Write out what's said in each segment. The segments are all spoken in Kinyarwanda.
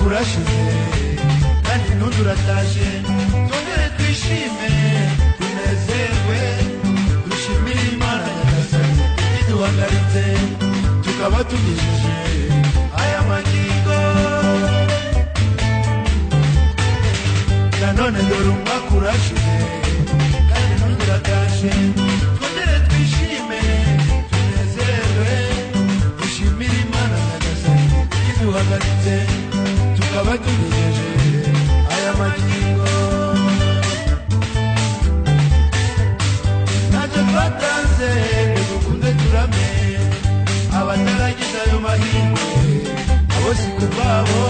kurashize kandi ntunduratashe twongere twishime tunezerwe dushimire Imana Nyagasani iduhagaritse tukaba tugejeje aya magingo nanone dore umwaka urashize kandi ntunduratashe twongere twishime tunezerwe dushimire Imana Nyagasani iduhagaritse tukaba tugejeje aya magingo ntacyo twatanze ngo dukunde turame abataragize ayo mahirwe abo si ku bwabo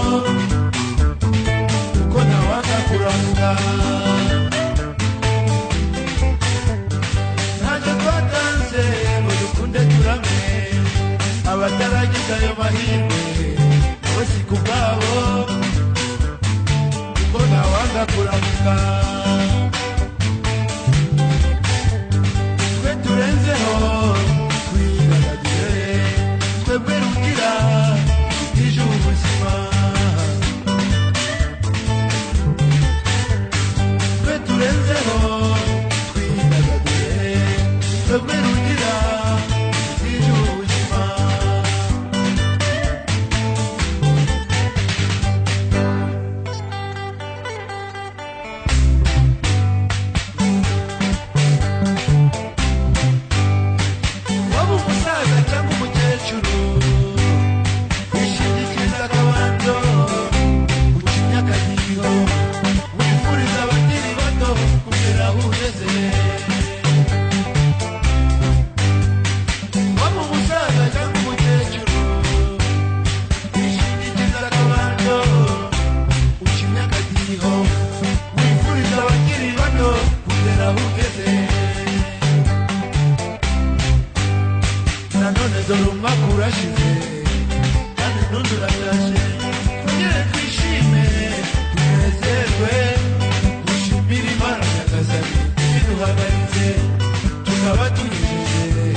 kuko ntawanga kuramuka ntacyo twatanze ngo dukunde turame abataragize ayo mahirwe abo si ku bwabo kuko ntawanga kuramuka twe turenzeho twidagadure twebwe rugira tutije ubuzima twe turenzeho twidagadure twebwe rugira tutije ubuzima waba umusaza cyangwa umukecuru wishingikiriza akabando ucinya akadiho wifuriza abakiri bato kugera aho ugeze waba umusaza cyangwa umukecuru wishingikiriza akabando ucinya akadiho wifuriza abakiri bato kugera aho ugeze nanone dore umwaka urashize kandi ntunduratashe twongere twishime tunezerwe dushimire Imana Nyagasani iduhagaritse tukaba tugejeje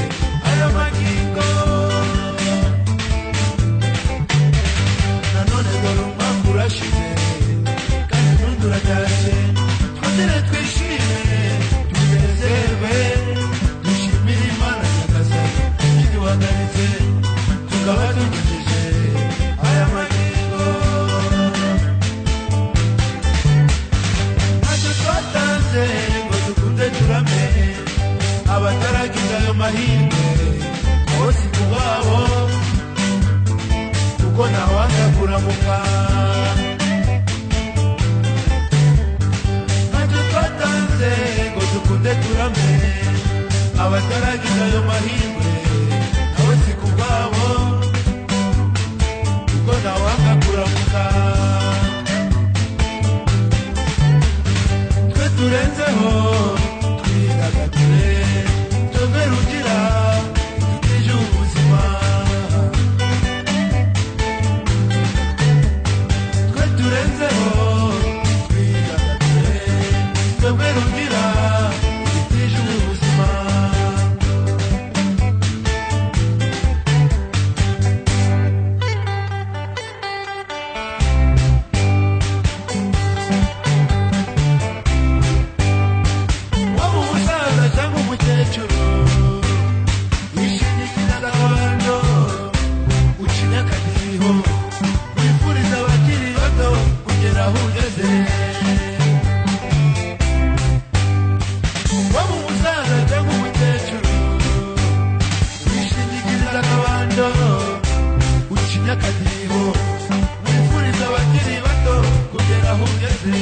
aya magingo nanone dore umwaka urashize kandi ntunduratashe twongere twishime tunezerwe dushimire Imana Nyagasani iduhagaritse tukaba tugejeje aya magingo ntacyo twatanze ngo dukunde turame abataragize ayo mahirwe abo si ku bwabo kuko ntawanga kuramuka ntacyo twatanze ngo dukunde turame abataragize ayo mahirwe abo si ku bwabo kuko ntawanga kuramuka twe turenzeho twidagadure twebwe rugira tutije ubuzima twe turenzeho twidagadure twebwe rugira tutije ubuzima waba umusaza cyangwa umukecuru wishingikiriza akabando ucinya akadiho wifuriza abakiri bato kugera aho ugeze waba umusaza cyangwa umukecuru wishingikiriza akabando ucinya akadiho wifuriza abakiri bato kugera aho ugeze